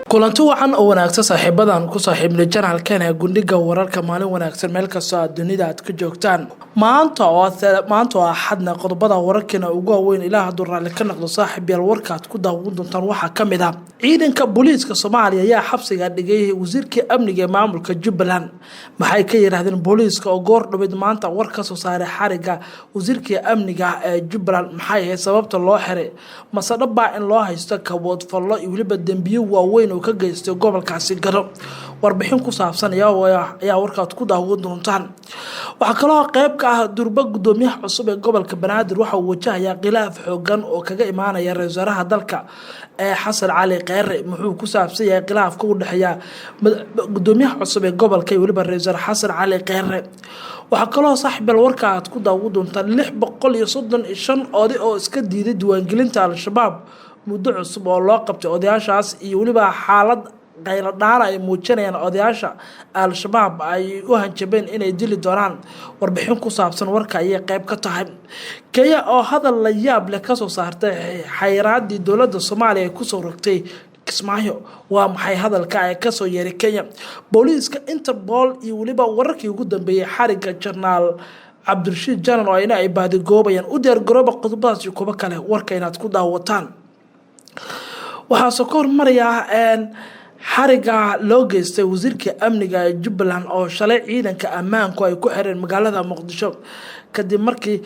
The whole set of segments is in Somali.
kulanti wacan oo wanaagsan saaxiibadan ku saaxiibnay janaalkan ee gundhiga wararka maalin wanaagsan meel kastoo aad dunida aad ka joogtaan maanta oo axadna qodobada wararkeena ugu waaweyn ilaa hadduu raalli ka noqdo saaxiib yaal warkaad ku daawan doontaan waxaa ka mid ah ciidanka booliiska Soomaaliya ayaa xabsiga dhigay wasiirkii amniga ee maamulka Jubbaland maxay ka yiraahdeen booliiska oo goor dhaweyd maanta war ka soo saaray xariga wasiirkii amniga ee Jubbaland maxay ahayd sababta loo xiray masadaba in loo haysto kabood fallo iyo waliba dambiyo waaweyn ka geystay gobolkaasi Garo warbixin ku saabsan ayaa warkaad ku daawan doontaan waxa kale oo qayb ka ah durba gudoomiyaha cusub ee gobolka Banaadir waxa uu wajahayaa khilaaf xoogan oo kaga imaanaya ra'iisul wasaaraha dalka Xasan Cali Kheyre muxuu ku saabsan yahay khilaafka u dhaxeeya gudoomiyaha cusub ee gobolka iyo waliba ra'iisul wasaare Xasan Cali Kheyre waxa kale oo saaxiib warkaad ku daawan doontaan 635 oday oo iska diiday diiwaangelinta Al-Shabaab muddo cusub oo loo qabtay odayaashaas iyo waliba xaalad qaylo dhaar ay muujinayaan odayaasha Al-Shabaab ay u hanjabeen inay dili doonaan warbixin ku saabsan warka ay qayb ka tahay Kenya oo hadal la yaab leh ka soo saartay xayiraadii dowladda Soomaaliya ay ku soo rogtay Kismaayo waa maxay hadalka ay ka soo yeeray Kenya booliiska Interpol iyo waliba wararkii ugu dambeeyay xariga General Cabdirashiid Janan oo ay baadi goobayaan u diyaar garooba qodobadaas iyo kuba kale warka inaad ku daawataan waxaa soo kor maraya xariga loo geystay wasiirka amniga ee Jubbaland oo shalay ciidanka ammaanku ay ku xireen magaalada Muqdisho kadib markii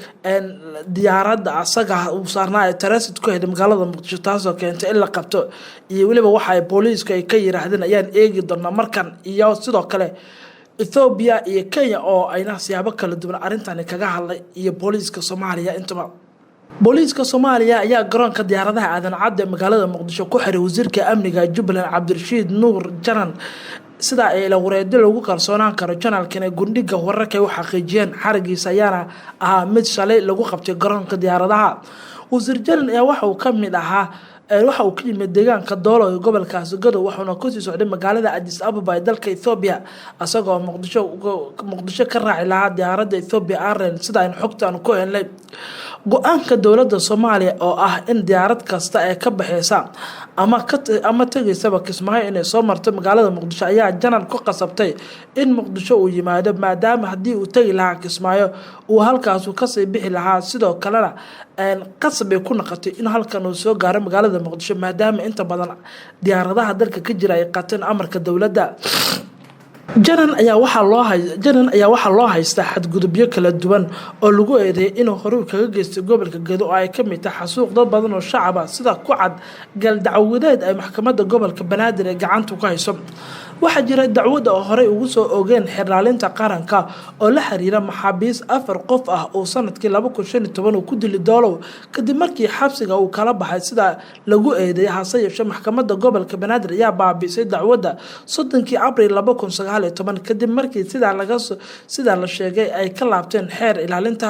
diyaaradda asaga uu saarnaa ee transit ku helay magaalada Muqdisho taasoo keentay in la qabto iyo waliba waxa ay booliisku ay ka yiraahdeen ayaan eegi doonaa markan iyo sidoo kale Ethiopia iyo Kenya oo ayna siyaabo kala duwan arintan kaga hadlay iyo booliiska Soomaaliya intaba booliiska Soomaaliya ayaa garoonka diyaaradaha aadan cadde magaalada Muqdisho ku xiray wasiirka amniga Jubbaland Cabdirashiid Nuur Janan sida ay la wareedin lagu kalsoonaan karo janaalkan gundhiga wararka ay xaqiijiyeen xarigiisa ayaana ahaa mid shalay lagu qabtay garoonka diyaaradaha wasiir Janan ayaa waxa uu ka mid ahaa waxa uu ka yimid deegaanka Doolo ee gobolkaas Gado waxaana ku sii socday magaalada Addis Ababa ee dalka Ethiopia asagoo Muqdisho ka raaci lahaa diyaaradda Ethiopia Airlines sida ay xogtaan ku helnay go'aanka dowladda Soomaaliya oo ah in diyaarad kasta ay ka baxaysa ama tagaysa Kismaayo inay soo marto magaalada Muqdisho ayaa Janan ku qasabtay in Muqdisho uu yimaado maadaama hadii uu tagi lahaa Kismaayo uu halkaas ka sii bixi lahaa sidoo kalena qasab ay ku noqotay in halkan uu soo gaaro magaalada Muqdisho maadaama inta badan diyaaradaha dalka ka jira ay qaateen amarka dowladda Janan ayaa waxa loo haystaa xadgudubyo kala duwan oo lagu eedeeyay inuu hore kaga geystay gobolka Gado oo ay ka mid tahay xasuuq dad badan oo shacab ah sida ku cad gal dacwadeed ay maxkamadda gobolka Banaadir ee gacanta ku hayso waxa jira dacwad oo hore ugu soo oogeen xiraalinta qaranka oo la xiriira maxaabiis 4 qof ah oo sanadkii 2015 ku dilay Doolo kadib markii xabsiga uu kala baxay sida lagu eedeeyay hase yeeshee maxkamadda gobolka Banaadir ayaa baabisay dacwadda 30 Abriil 2019 kadib markii sida la sheegay ay ka laabteen xeer ilaalinta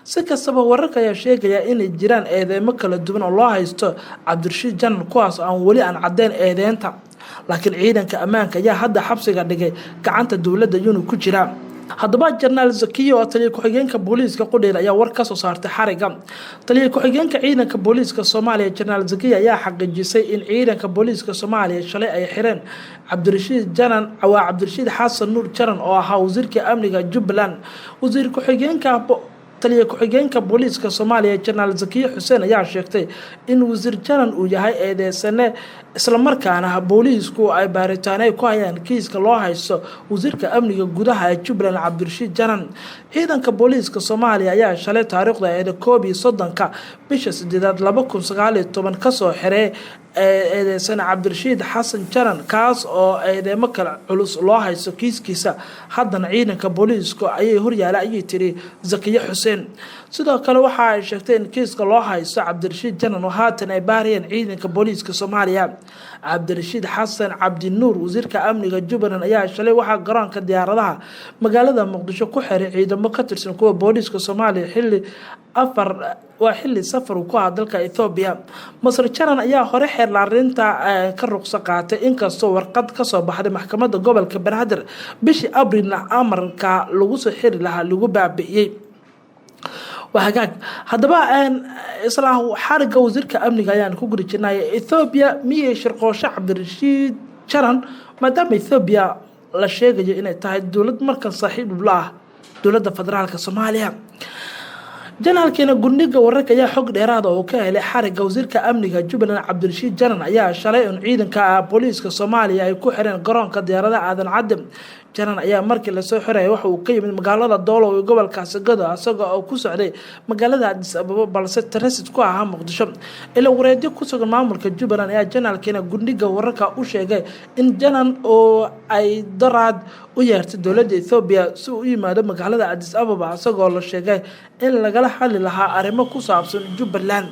si kastaba wararka ayaa sheegaya inay jiraan eedeymo kala duwan oo loo haysto Cabdirashiid Janan kuwaas aan wali aan cadeyn eedeynta laakiin ciidanka ammaanka ayaa hadda xabsiga dhigay gacanta dowladda inuu ku jira haddaba General Zakiyo oo taliye ku-xigeenka booliiska Qudheer ayaa war ka soo saartay xariga taliye ku-xigeenka ciidanka booliiska Soomaaliya General Zakiyo ayaa xaqiijisay in ciidanka booliiska Soomaaliya shalay ay xireen Cabdirashiid Janan Cabdirashiid Xasan Nuur Janan oo ahaa wasiirka amniga Jubbaland wasiir ku-xigeenka taliye ku-xigeenka booliiska Soomaaliya General Zakiyo Xuseen ayaa sheegtay in wasiir Janan uu yahay eedeysane isla markaana booliisku ay baaritaanay ku hayaan kiiska loo haysto wasiirka amniga gudaha ee Jubbaland Cabdirashiid Janan ciidanka booliiska Soomaaliya ayaa shalay taariikhda 31 bisha 8 2019 ka soo xiray eedeysane Cabdirashiid Xasan Janan kaas oo eedeymo kala culus loo haysto kiiskiisa haddana ciidanka booliisku ayay horyaala ayay tiri Zakiyo Xuseen sidoo kale waxa ay sheegtay in kiiska loo haysto Cabdirashiid Janan oo haatan ay baarayeen ciidanka booliiska Soomaaliya Cabdirashiid Xasan Cabdi Nuur wasiirka amniga Jubbaland ayaa shalay waxa garoonka diyaaradaha magaalada Muqdisho ku xiray ciidamo ka tirsan kuwa booliiska Soomaaliya xilli safar ku ah dalka Ethiopia Masar Janan ayaa hore xeer laarinta ka ruqsa qaatay inkastoo warqad ka soo baxday maxkamadda gobolka Banaadir bishii Abriil amarka lagu soo xiri lahaa lagu baabi'iyay وهاجاج هذا بقى إصلاح حركة وزير كأمن جايان كوجري جناية إثيوبيا مية شرقة شعب الرشيد jaran maadaama Ethiopia la sheegayo inay tahay dowlad markan saaxiib la ah dowladda federaalka Soomaaliya. janaalkeena gundhiga wararka ayaa xog dheeraad oo ka helay xariga wasiirka amniga Jubbaland Cabdirashiid Janan ayaa shalay in ciidanka booliiska Soomaaliya ay ku xireen garoonka diyaaradaha Aadan Cadde. Janan ayaa markii la soo xiray waxa uu ka yimid magaalada Doolow ee gobolka Sagado asagoo oo ku socday magaalada Addis Ababa balse transit ku ahaa Muqdisho. Ila wareedyo ku sugan maamulka Jubbaland ayaa janaalkeena gundhiga wararka u sheegay in Janan oo ay daraad u yeertay dowladda Ethiopia si uu u yimaado magaalada Addis Ababa asagoo la sheegay in lagala hadli lahaa arrimo ku saabsan Jubbaland.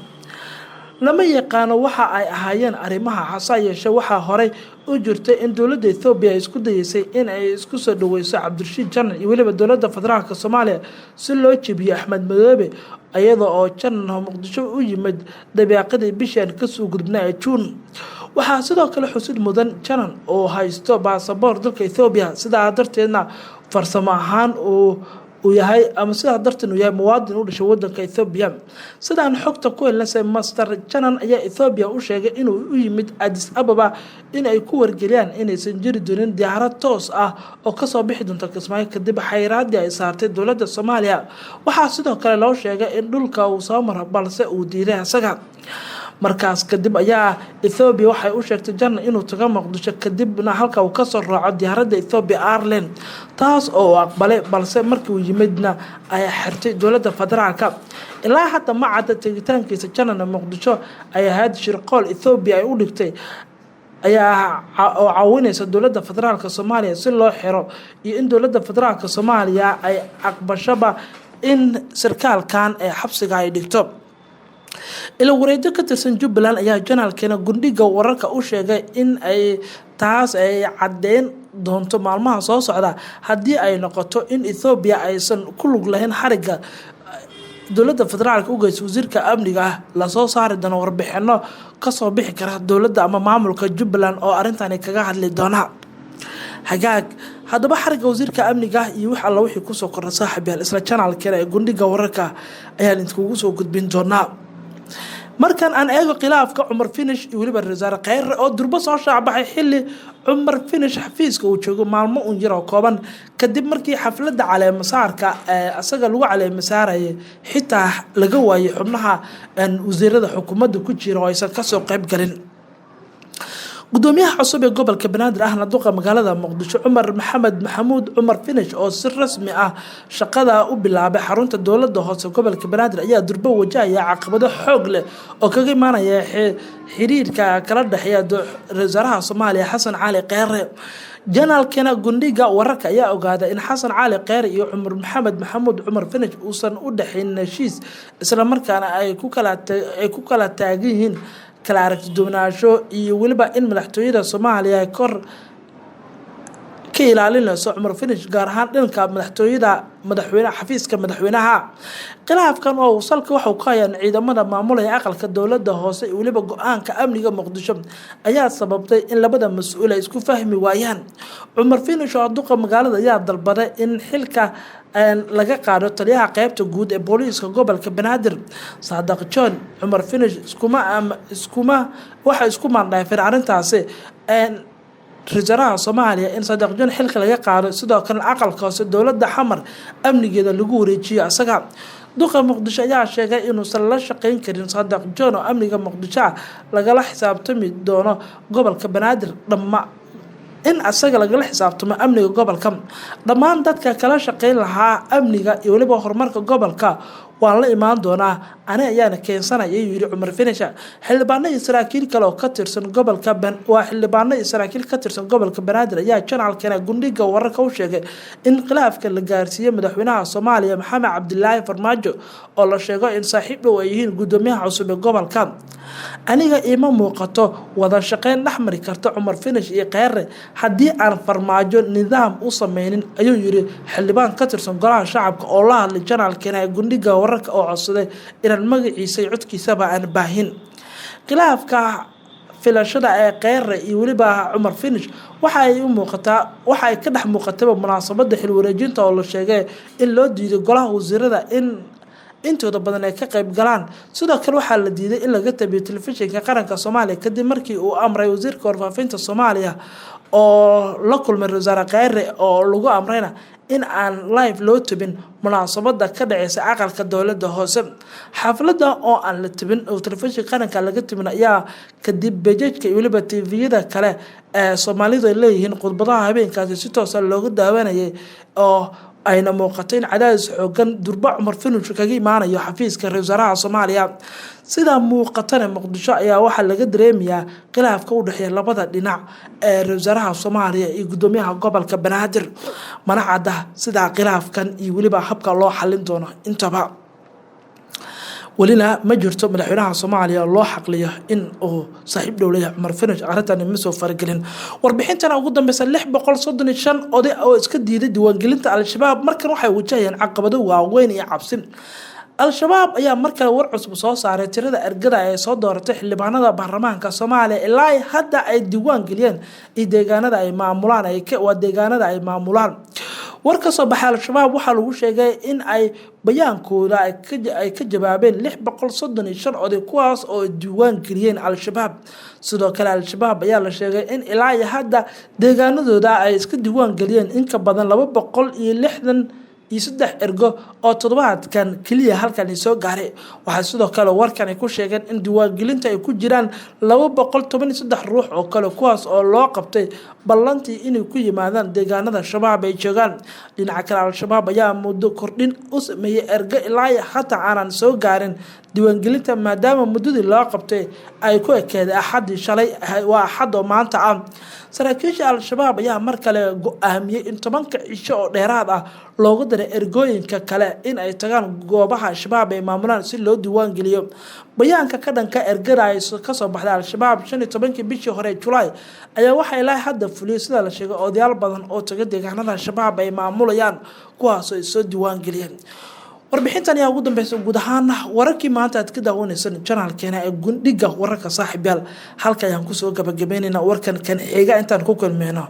lama yaqaano waxa ay ahaayeen arrimaha hase yeeshee waxaa horey u jirtay in dowladda Ethiopia isku dayeysay in ay isku soo dhaweyso Cabdirashiid Janan iyo waliba dowladda federaalka Soomaaliya si loo jebiyo Axmed Madoobe iyada oo Janan Muqdisho u yimid dabeeqadii bishan ka soo gudbnaa Juun. waxaa sidoo kale xusid mudan Janan oo haysto baasaboor dalka Ethiopia sidaa darteedna farsamo ahaan uu yahay ama sidaa darteed uu yahay muwaadin u dhashay wadanka Ethiopia. sidaan xogta ku helnay Master Janan ayaa Ethiopia u sheegay inuu u yimid Addis Ababa in ay ku wargeliyaan inaysan jiri doonin diyaarad toos ah oo ka soo bixi doonta Kismaayo kadib xayiraadii ay saartay dowladda Soomaaliya. waxaa sidoo kale loo sheegay in dhulka uu soo maro balse uu diiday asaga. markaas kadib ayaa Ethiopia waxay u sheegtay Janan inuu tago Muqdisho kadibna halka uu ka soo raaco diyaaradda Ethiopia Airlines taas oo aqbalay balse markii uu yimidna ay xirtay dowladda federaalka. ilaa hadda ma cadda tegitaankiisa Janan Muqdisho ay ahayd shirqool Ethiopia ay u dhigtay ayaa oo caawinaysa dowladda federaalka Soomaaliya si loo xiro iyo in dowladda federaalka Soomaaliya ay aqbashaba in sarkaalkan ay xabsiga ay dhigto. ila wareedyo ka tirsan Jubbaland ayaa janaalkeena gundhiga wararka u sheegay in ay taas ay cadeyn doonto maalmaha soo socda haddii ay noqoto in Ethiopia aysan ku lug lahayn xariga dowladda federaalka u geysay wasiirka amniga la soo saari doono warbixino ka soo bixi kara dowladda ama maamulka Jubbaland oo arrintan kaga hadli doona. hagaag haddaba xariga wasiirka amniga iyo wax alla wixii ku soo kordhay saaxiibayaal isla janaalkeena ee gundhiga wararka ayaan idinku soo gudbin doonaa. markan aan eego khilaafka Cumar Finish iyo waliba Rasaar Khayre oo durba soo shaabaxay xilli Cumar Finish xafiiska uu joogo maalmo un yar oo kooban kadib markii xafladda caleema saarka asaga lagu caleema saarayay xitaa laga waayay xubnaha wasiirada xukuumadda ku jira oo aysan ka soo qayb galin. gudoomiyaha cusub ee gobolka Banaadir ahna duqa magaalada Muqdisho Cumar Maxamed Maxamuud Cumar Finish oo si rasmi ah shaqada u bilaabay xarunta dowladda hoose gobolka Banaadir ayaa durba wajahaya caqabado xoog leh oo kaga imaanaya xiriirka kala dhaxeeya ra'iisul Soomaaliya Xasan Cali Khayre. janaalkeena gundhiga wararka ayaa ogaaday in Xasan Cali Khayre iyo Cumar Maxamed Maxamuud Cumar Finish uusan u dhaxayn heshiis isla markaana ay ku kala taagan yihiin kala aragti duwanaansho iyo waliba in madaxtooyada Soomaaliya kor ka ilaalinayso Cumar Finish gaar ahaan dhanka madaxweynaha xafiiska madaxweynaha. khilaafkan oo salka waxa uu ka hayaan ciidamada maamulaya aqalka dowladda hoose iyo waliba go'aanka amniga Muqdisho ayaa sababtay in labada mas'uul ay isku fahmi waayaan. Cumar Finish oo duqa magaalada ayaa dalbaday in xilka laga qaado taliyaha qaybta guud ee booliiska gobolka Banaadir Saadaq John. Cumar Finish waxa isku maandhaafeen arrintaasi ra'iisul Soomaaliya in Saadaq John xilka laga qaado sidoo kale aqalka hoose dowladda xamar amnigeeda lagu wareejiyo asaga. duqa Muqdisho ayaa sheegay inuusan la shaqeyn karin Saadaq John oo amniga Muqdisho lagala xisaabtami doono gobolka Banaadir in asaga lagala xisaabtamo amniga gobolka. dhammaan dadka kala shaqeyn lahaa amniga iyo waliba horumarka gobolka waan la imaan doonaa ani ayaana keensanaya yiri Cumar Finish. xildhibaano Israa'iil kale oo ka tirsan gobolka Banaadir ayaa janaalkeena gundhiga wararka u sheegay in khilaafka la gaarsiiyay madaxweynaha Soomaaliya Maxamed Cabdilaahi Farmaajo oo la sheego in saaxiib dhow ay yihiin gudoomiyaha cusub ee gobolka. aniga ima muuqato wada shaqeyn dhaxmari karta Cumar Finish iyo Khayre haddii aan Farmaajo nidaam u sameynin ayuu yiri xildhibaan ka tirsan golaha shacabka oo la hadlay janaalkeena gundhiga wararka oo codsaday inaan magaciisa iyo codkiisaba aan baahin. khilaafka filashada ee Khayre iyo waliba Cumar Finish waxa ay ka dhex muuqatay munaasabada xil wareejinta oo la sheegay in loo diiday golaha wasiirada in intooda badan ay ka qayb galaan sidoo kale waxaa la diiday in laga tabiyo telefishinka qaranka Soomaaliya kadib markii uu amray wasiirka warfaafinta Soomaaliya oo la kulmay wasaare Khayre oo lagu amrayna in aan live loo tabin munaasabada ka dhacaysa aqalka dowladda hoose xafladda oo aan la tabin oo telefishinka qaranka laga tabin ayaa kadib beejka iyo waliba TV-yada kale ee Soomaalidu ay leeyihiin khudbadaha habeenkaasi si toos ah looga daawanayay oo ayna muuqatay in cadaadis xoogan durba Cumar Finush kaga imaanayo xafiiska ra'iisul wasaaraha Soomaaliya sida muuqatana Muqdisho ayaa waxa laga dareemayaa khilaafka u dhaxeeya labada dhinac ee ra'iisul wasaaraha Soomaaliya iyo gudoomiyaha gobolka Banaadir mana cadda sida khilaafkan iyo waliba habka loo xalin doono intaba walina ma jirto madaxweynaha Soomaaliya loo xaqliyo in uu saaxiib dowladda Cumar Finush arintan ma soo faragelin warbixintan ugu dambaysa 635 oday oo iska diiday diiwaangelinta al-shabaab markan waxay wajahayaan caqabado waaweyn iyo cabsi al-shabaab ayaa markale war cusub soo saaray tirada ergada ay soo dooratay xildhibaanada baarlamaanka Soomaaliya ilaa hadda ay diiwaan geliyeen deegaanada ay maamulaan warka soo baxay al-shabaab waxa lagu sheegay in ay bayaankooda ay ka jawaabeen 635 oday kuwaas oo diiwaan geliyeen al-shabaab sidoo kale al-shabaab ayaa la sheegay in ilaa hadda deegaanadooda ay iska diiwaan geliyeen in ka badan 263 ergo oo toddobaadkan kaliya halkan soo gaaray waxa sidoo kale warkan ay ku sheegeen in diiwaangelinta ay ku jiraan 213 ruux oo kale kuwaas oo loo qabtay ballantii inay ku yimaadaan deegaanada shabaab ay joogaan dhinaca kale al-shabaab ayaa muddo kordhin u sameeyay ergo ilaa hatta aanan soo gaarin diiwaangelinta maadaama muddadii loo qabtay ay ku ekeeday axadii shalay waa axad oo maanta ah saraakiisha al-shabaab ayaa mar kale go'aamiyay in 10 cisho oo dheeraad ah loogu daray ergooyinka kale in ay tagaan goobaha shabaab ay maamulaan si loo diiwaan geliyo bayaanka ka dhanka ergada ay ka soo baxday al-shabaab 15 bishii hore July ayaa waxa ilaa hadda fuliyay sida la sheegay odayaal badan oo taga deegaanada shabaab ay maamulayaan kuwaas oo soo diiwaan geliyeen warbixintan ayaa ugu dambeysay guud ahaan wararkii maanta aad ka daawanaysan channelkeena ee gundhiga wararka saaxiibayaal halka ayaan ku soo gabagabeynayna warkan kan xiga intaan ku kulmeyno